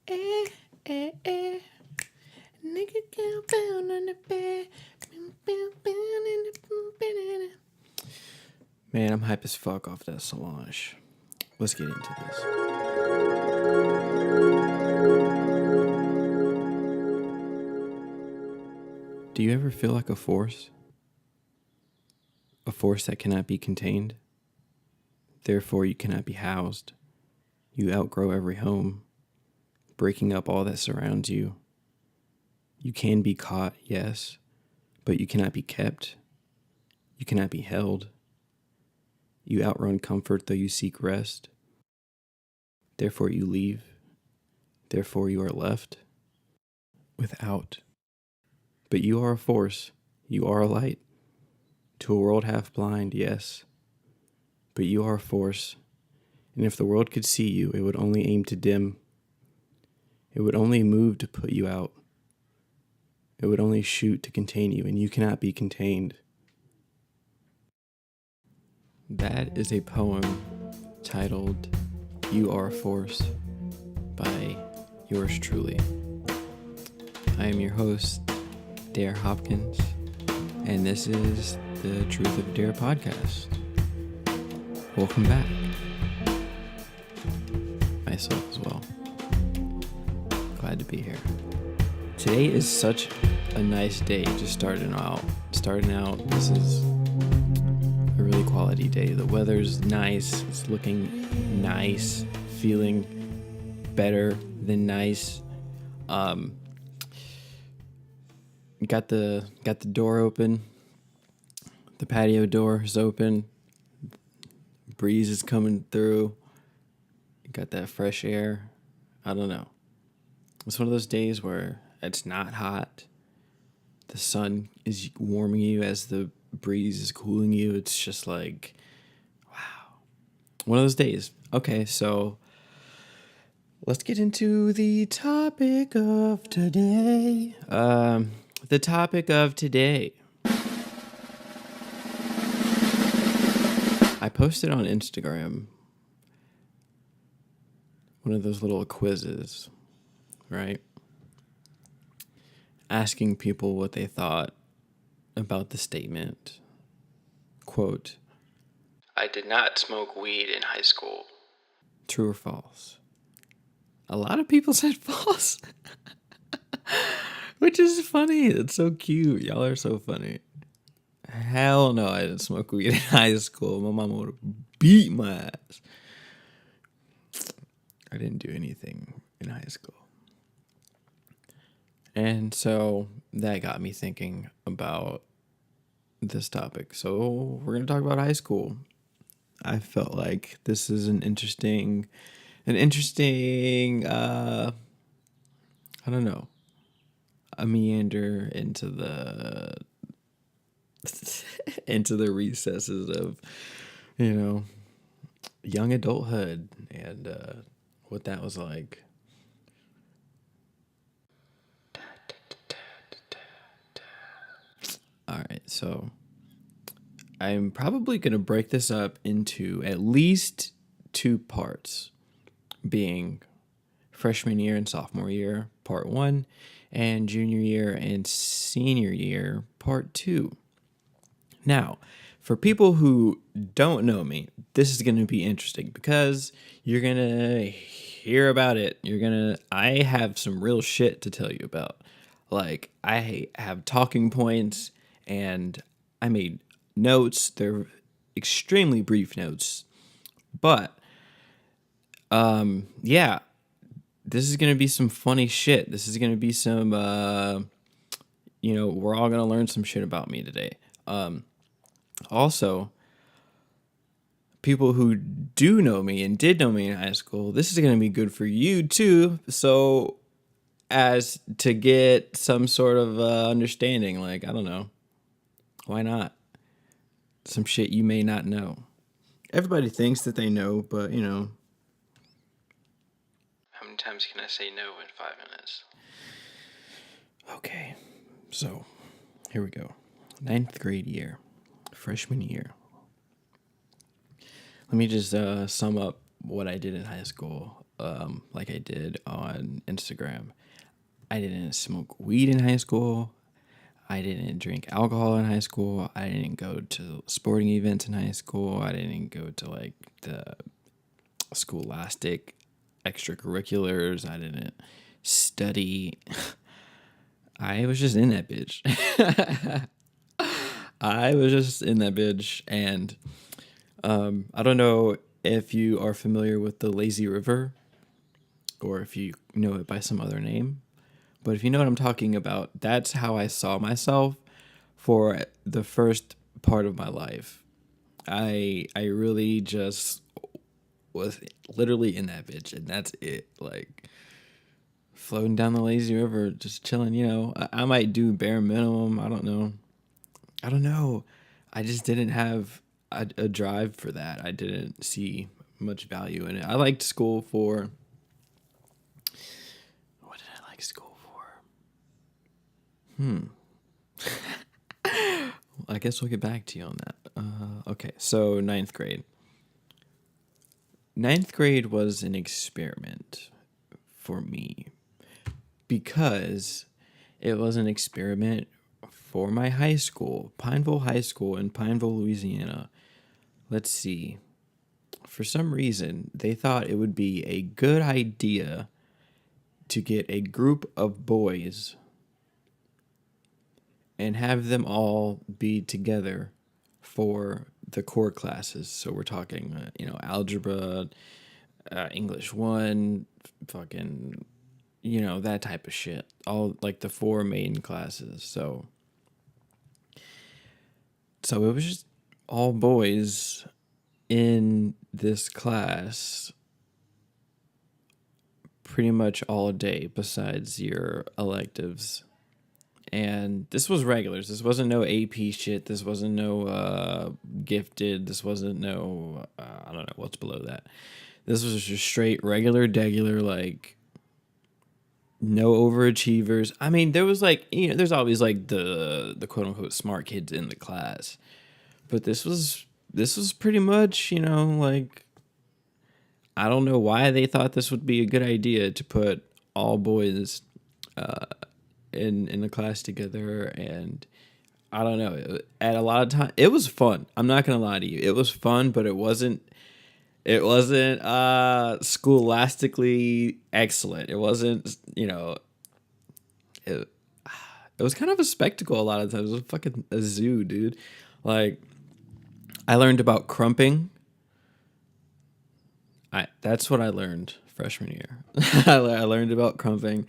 Eh, eh, eh. Nigga can't pound on the bed. Man, I'm hype as fuck off that Solange. Let's get into this. Do you ever feel like a force? A force that cannot be contained? Therefore, you cannot be housed. You outgrow every home, breaking up all that surrounds you. You can be caught, yes, but you cannot be kept. You cannot be held. You outrun comfort though you seek rest. Therefore, you leave. Therefore, you are left without. But you are a force. You are a light. To a world half blind, yes. But you are a force. And if the world could see you, it would only aim to dim. It would only move to put you out. It would only shoot to contain you, and you cannot be contained. That is a poem titled You Are a Force by yours truly. I am your host, Dare Hopkins, and this is the Truth of Dare podcast. Welcome back. Myself as well. Glad to be here. Today is such a nice day, just starting out. This is a really quality day. The weather's nice. It's looking nice. Feeling better than nice. Got the door open. The patio door is open. Breeze is coming through. Got that fresh air. I don't know. It's one of those days where it's not hot. The sun is warming you as the breeze is cooling you. It's just like, wow. One of those days. Okay, so let's get into the topic of today. The topic of today. I posted on Instagram one of those little quizzes, right? Asking people what they thought about the statement, quote, I did not smoke weed in high school. True or false? A lot of people said false, which is funny. It's so cute. Y'all are so funny. Hell no, I didn't smoke weed in high school. My mom would have beat my ass. I didn't do anything in high school. And so that got me thinking about this topic. So we're going to talk about high school. I felt like this is an interesting, I don't know, a meander into the into the recesses of, young adulthood and what that was like. All right, so I'm probably going to break this up into at least two parts, being freshman year and sophomore year, part 1, and junior year and senior year, part 2. Now, for people who don't know me, this is going to be interesting because you're going to hear about it. I have some real shit to tell you about. Like, I have talking points and I made notes. They're extremely brief notes. But, yeah, this is going to be some funny shit. This is going to be some, we're all going to learn some shit about me today. Also, people who do know me and did know me in high school, this is going to be good for you too. So as to get some sort of understanding, like, I don't know, why not? Some shit you may not know. Everybody thinks that they know, but, How many times can I say no in 5 minutes? Okay, so here we go. 9th grade year. Freshman year. Let me just sum up what I did in high school. like I did on Instagram. I didn't smoke weed in high school. I didn't drink alcohol in high school. I didn't go to sporting events in high school. I didn't go to like the scholastic extracurriculars. I didn't study. I was just in that bitch. I was just in that bitch. And I don't know if you are familiar with the lazy river or if you know it by some other name. But if you know what I'm talking about, that's how I saw myself for the first part of my life. I really just was literally in that bitch, and that's it. Like floating down the lazy river, just chilling. I might do bare minimum. I don't know. I don't know. I just didn't have a drive for that. I didn't see much value in it. I liked school for. What did I like school for? I guess we'll get back to you on that. Okay, so ninth grade. Ninth grade was an experiment for me because it was an experiment for my high school, Pineville High School in Pineville, Louisiana. Let's see. For some reason, they thought it would be a good idea to get a group of boys and have them all be together for the core classes. So we're talking, algebra, English 1, fucking, that type of shit. All like the four main classes. So it was just all boys in this class pretty much all day besides your electives. And this was regulars. This wasn't no AP shit. This wasn't no gifted. This wasn't no, I don't know what's below that. This was just straight regular, degular, like, no overachievers. I mean, there was like, there's always like the quote unquote smart kids in the class. But this was pretty much, like, I don't know why they thought this would be a good idea to put all boys in the class together. And I don't know, at a lot of time it was fun. I'm not gonna lie to you, it was fun, but it wasn't scholastically excellent. It wasn't, it was kind of a spectacle a lot of times. It was fucking a zoo, dude. Like, I learned about crumping. That's what I learned freshman year. I learned about crumping.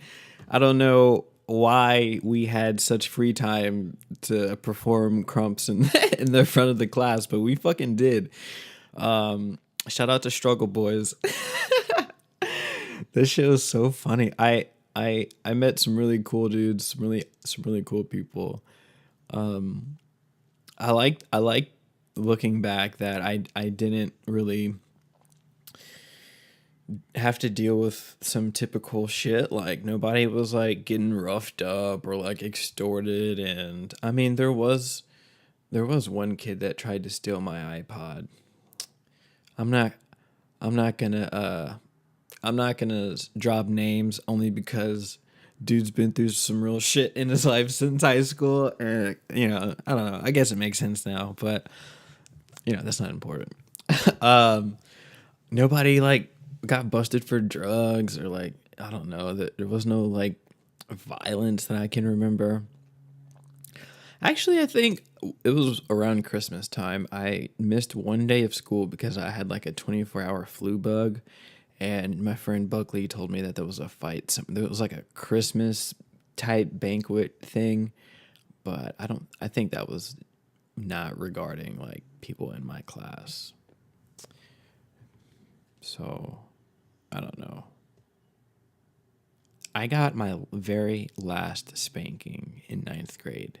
I don't know why we had such free time to perform crumps in in the front of the class, but we fucking did. Shout out to Struggle Boys. This shit was so funny. I met some really cool dudes, some really cool people. I like looking back that I didn't really have to deal with some typical shit. Like, nobody was like getting roughed up or like extorted. And I mean, there was one kid that tried to steal my iPod. I'm not gonna drop names, only because dude's been through some real shit in his life since high school. And I don't know, I guess it makes sense now, but that's not important. Nobody like got busted for drugs, or like, I don't know, that there was no like violence that I can remember. Actually, I think it was around Christmas time. I missed one day of school because I had like a 24-hour flu bug. And my friend Buckley told me that there was a fight. There was like a Christmas type banquet thing. But I think that was not regarding like people in my class. So, I don't know. I got my very last spanking in ninth grade.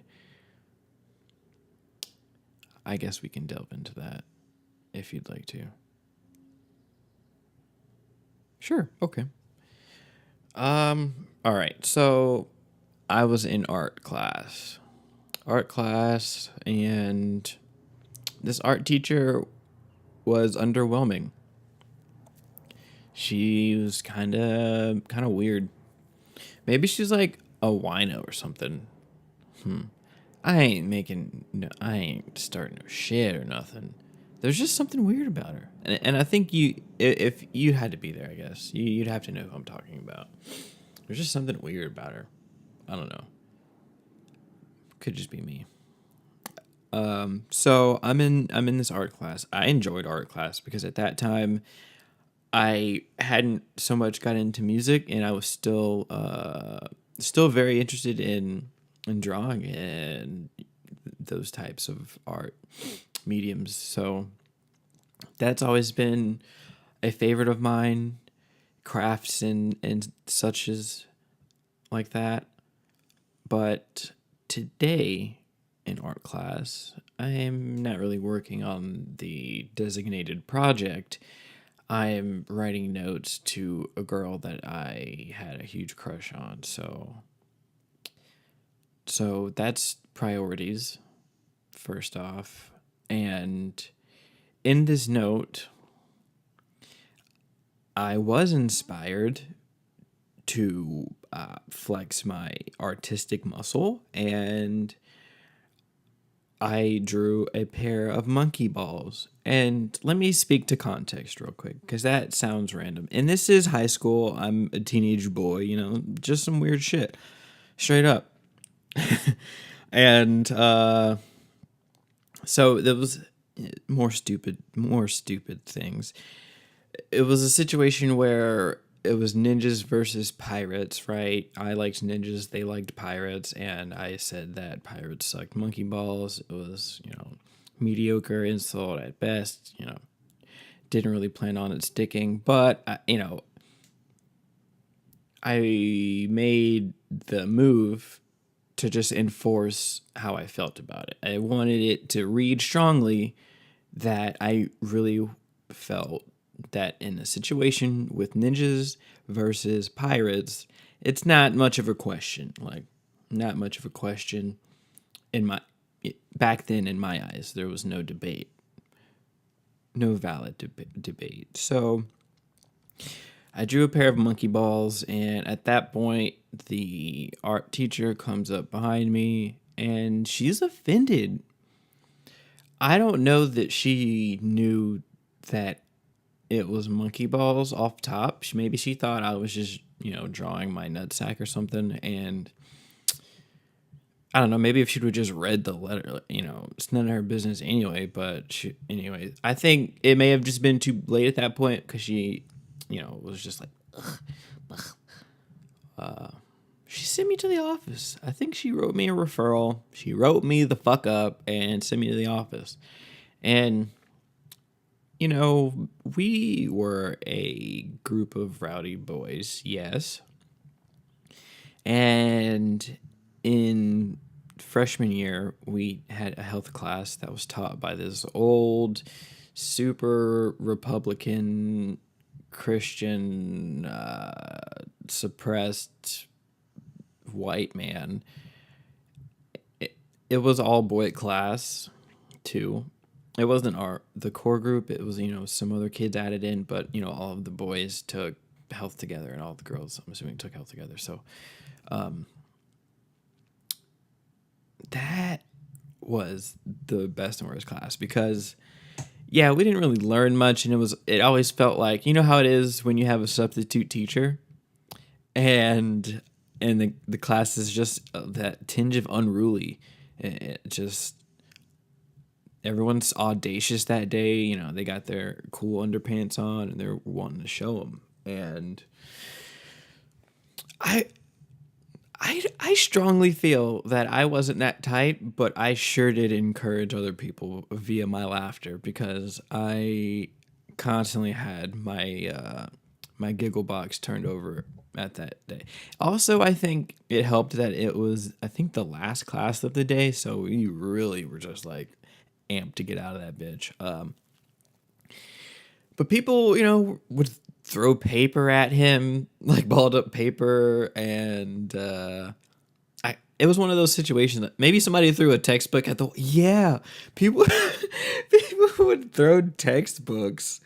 I guess we can delve into that if you'd like to. Sure. Okay. All right. So I was in art class. And this art teacher was underwhelming. She was kind of weird. Maybe she's like a wino or something. I ain't starting no shit or nothing. There's just something weird about her, and I think if you had to be there, I guess you'd have to know who I'm talking about. There's just something weird about her. I don't know. Could just be me. So I'm in this art class. I enjoyed art class because at that time I hadn't so much got into music, and I was still very interested in drawing and those types of art mediums. So that's always been a favorite of mine, crafts and such as like that. But today in art class, I am not really working on the designated project. I am writing notes to a girl that I had a huge crush on. So that's priorities first off. And in this note, I was inspired to flex my artistic muscle, and I drew a pair of monkey balls. And let me speak to context real quick, because that sounds random. And this is high school. I'm a teenage boy, just some weird shit. Straight up. And so there was more stupid things. It was a situation where it was ninjas versus pirates, right? I liked ninjas, they liked pirates, and I said that pirates sucked monkey balls. It was, mediocre insult at best, didn't really plan on it sticking, but, I made the move to just enforce how I felt about it. I wanted it to read strongly that I really felt that in a situation with ninjas versus pirates, it's not much of a question. Like, not much of a question in my back then. In my eyes, there was no debate, no valid debate. So I drew a pair of monkey balls, and at that point, the art teacher comes up behind me, and she's offended. I don't know that she knew that it was monkey balls off top. Maybe she thought I was just, drawing my nutsack or something. And I don't know, maybe if she would just read the letter, it's none of her business anyway. But anyway, I think it may have just been too late at that point because she, was just like, ugh, ugh. She sent me to the office. I think she wrote me a referral. She wrote me the fuck up and sent me to the office. And we were a group of rowdy boys, yes. And in freshman year, we had a health class that was taught by this old, super Republican, Christian, suppressed white man. It was all boy class, too. It wasn't the core group. It was, some other kids added in, but, all of the boys took health together and all the girls, I'm assuming, took health together. So that was the best and worst class because, yeah, we didn't really learn much. And it always felt like, how it is when you have a substitute teacher and the class is just that tinge of unruly. It just... Everyone's audacious that day. They got their cool underpants on and they're wanting to show them. And I strongly feel that I wasn't that type, but I sure did encourage other people via my laughter because I constantly had my giggle box turned over at that day. Also, I think it helped that it was, I think, the last class of the day, so we really were just like amped to get out of that bitch. But people, would throw paper at him, like balled up paper, and it was one of those situations that maybe somebody threw a textbook at people people would throw textbooks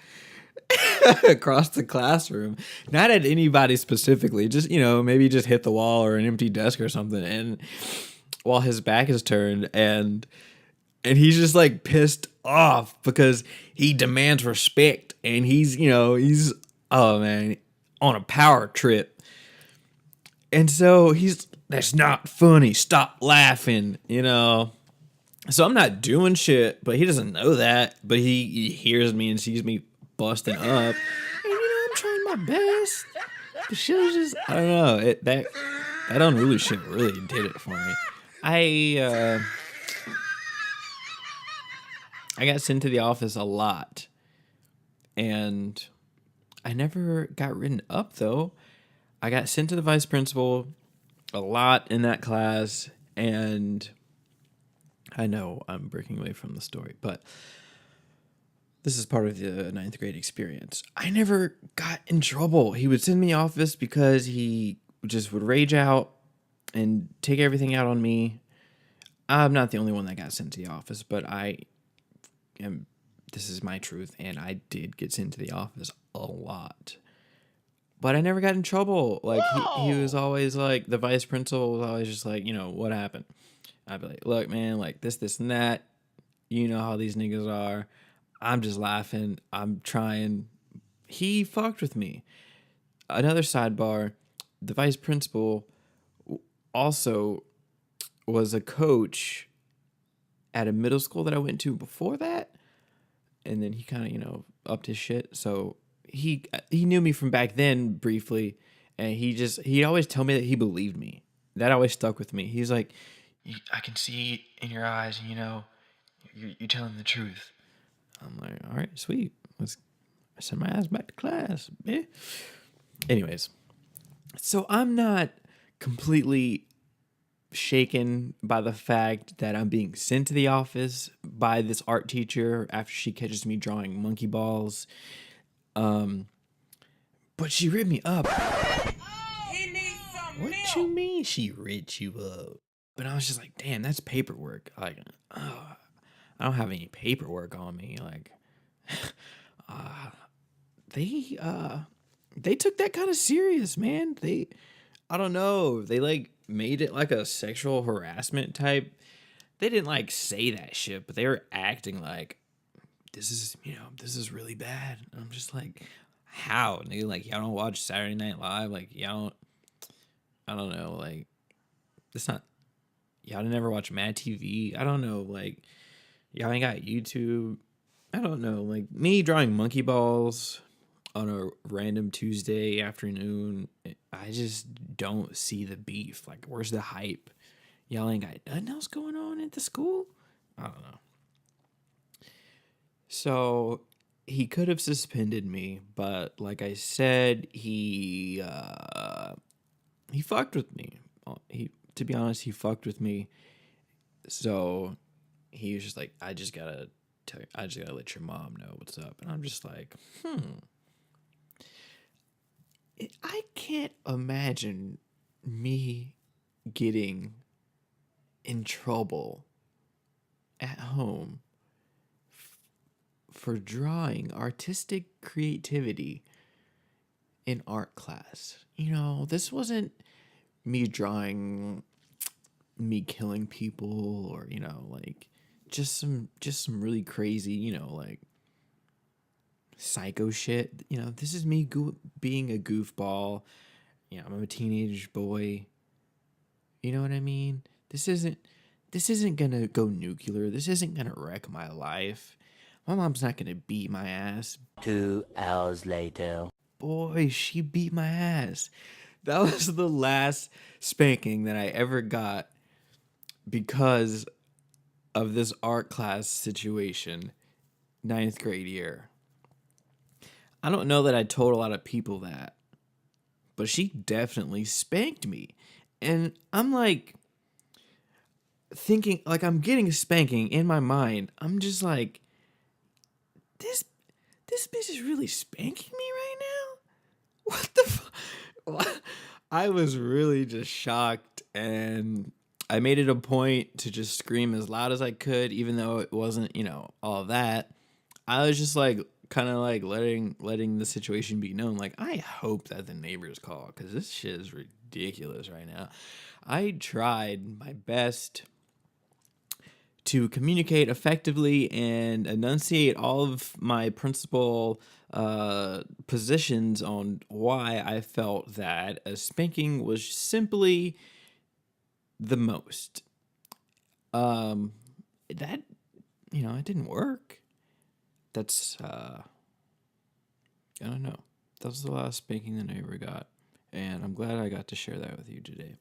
across the classroom, not at anybody specifically, just, maybe just hit the wall or an empty desk or something. And while his back is turned, and he's just like pissed off because he demands respect, and he's oh man, on a power trip. And so that's not funny. Stop laughing. So I'm not doing shit, but he doesn't know that. But he hears me and sees me busting up. And I'm trying my best. The shit was just, I don't know. That unruly shit really did it for me. I got sent to the office a lot. And I never got written up though. I got sent to the vice principal a lot in that class, and I know I'm breaking away from the story, but this is part of the ninth grade experience. I never got in trouble. He would send me office because he just would rage out and take everything out on me. I'm not the only one that got sent to the office, but this is my truth, and I did get sent to the office a lot. But I never got in trouble. Like, he was always like, the vice principal was always just like, what happened? I'd be like, look, man, like this, and that. You know how these niggas are. I'm just laughing. I'm trying. He fucked with me. Another sidebar, the vice principal also was a coach at a middle school that I went to before that. And then he kind of, upped his shit. So he knew me from back then briefly, and he'd always tell me that he believed me. That always stuck with me. He's like, I can see in your eyes, you're telling the truth. I'm like, all right, sweet. Let's send my ass back to class. Yeah. Anyways, so I'm not completely shaken by the fact that I'm being sent to the office by this art teacher after she catches me drawing monkey balls. But she ripped me up. What you mean she ripped you up? But I was just like, damn, that's paperwork. Like, I don't have any paperwork on me. Like, they took that kind of serious, man. I don't know. They like made it like a sexual harassment type. They didn't like say that shit, but they were acting like this is really bad. And I'm just like, how, nigga? Like, y'all don't watch Saturday Night Live? Like, I don't know. Like, it's not. Y'all never watch Mad TV? I don't know. Like, y'all ain't got YouTube. I don't know. Like, me drawing monkey balls on a random Tuesday afternoon, I just don't see the beef. Like, where's the hype? Y'all ain't got nothing else going on at the school? I don't know. So he could have suspended me, but like I said, he fucked with me. To be honest, he fucked with me. So he was just like, I just gotta let your mom know what's up. And I'm just like, I can't imagine me getting in trouble at home for drawing artistic creativity in art class. This wasn't me drawing me killing people or, like just some really crazy, like psycho shit. This is me being a goofball. I'm a teenage boy. You know what I mean? This isn't gonna go nuclear. This isn't gonna wreck my life. My mom's not gonna beat my ass. 2 hours later. Boy, she beat my ass. That was the last spanking that I ever got because of this art class situation, 9th grade year. I don't know that I told a lot of people that, but she definitely spanked me. And I'm like thinking, like, I'm getting a spanking in my mind. I'm just like, this bitch is really spanking me right now? What the fuck? I was really just shocked, and I made it a point to just scream as loud as I could, even though it wasn't, all of that. I was just like kind of like letting the situation be known. Like, I hope that the neighbors call, because this shit is ridiculous right now. I tried my best to communicate effectively and enunciate all of my principal positions on why I felt that a spanking was simply the most. That, it didn't work. That's, I don't know. That was the last spanking that I ever got. And I'm glad I got to share that with you today.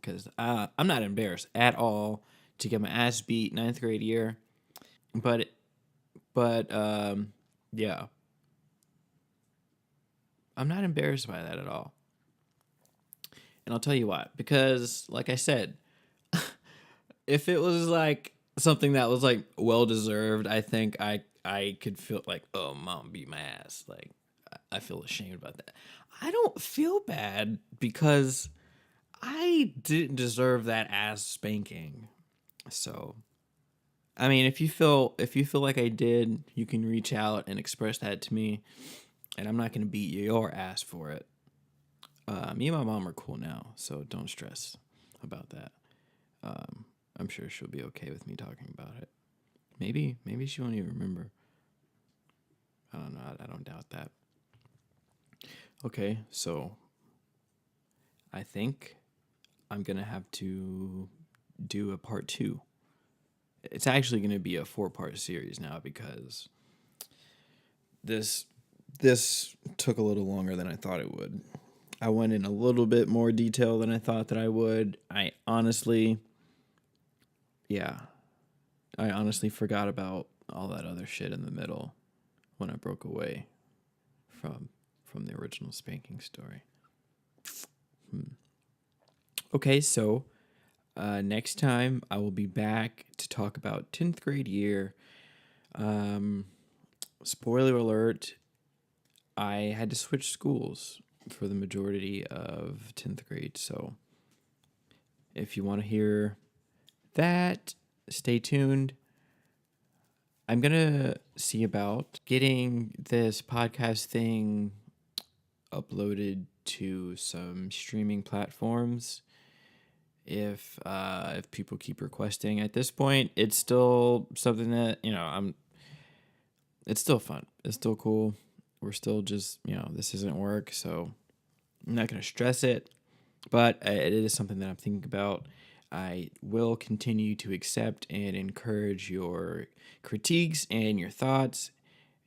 Because I'm not embarrassed at all to get my ass beat ninth grade year. But yeah. I'm not embarrassed by that at all. And I'll tell you why. Because, like I said, if it was like something that was like well deserved, I think I could feel like, oh, mom beat my ass. Like, I feel ashamed about that. I don't feel bad because I didn't deserve that ass spanking. So, I mean, if you feel like I did, you can reach out and express that to me, and I'm not gonna beat your ass for it. Me and my mom are cool now, so don't stress about that. I'm sure she'll be okay with me talking about it. Maybe she won't even remember. I don't know. I don't doubt that. Okay, so I think I'm gonna have to do a part 2. It's actually gonna be a 4-part series now because this took a little longer than I thought it would. I went in a little bit more detail than I thought that I would. I honestly forgot about all that other shit in the middle when I broke away from the original spanking story. Okay, so next time I will be back to talk about 10th grade year. Spoiler alert, I had to switch schools for the majority of 10th grade. So if you want to hear that, stay tuned. I'm going to see about getting this podcast thing uploaded to some streaming platforms. If people keep requesting, at this point, it's still something that, it's still fun. It's still cool. We're still just, this isn't work, so I'm not going to stress it, but it is something that I'm thinking about. I will continue to accept and encourage your critiques and your thoughts,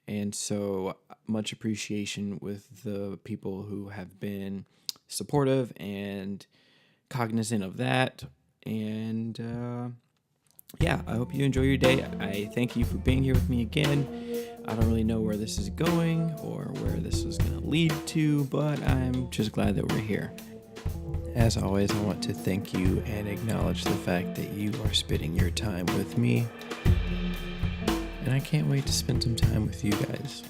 and so much appreciation with the people who have been supportive and cognizant of that. And I hope you enjoy your day. I thank you for being here with me again. I don't really know where this is going or where this is going to lead to, but I'm just glad that we're here. As always, I want to thank you and acknowledge the fact that you are spending your time with me. And I can't wait to spend some time with you guys.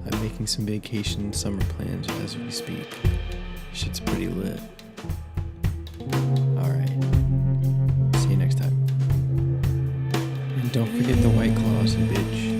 I'm making some vacation summer plans as we speak. Shit's pretty lit. Alright. See you next time. And don't forget the White Claws, you bitch.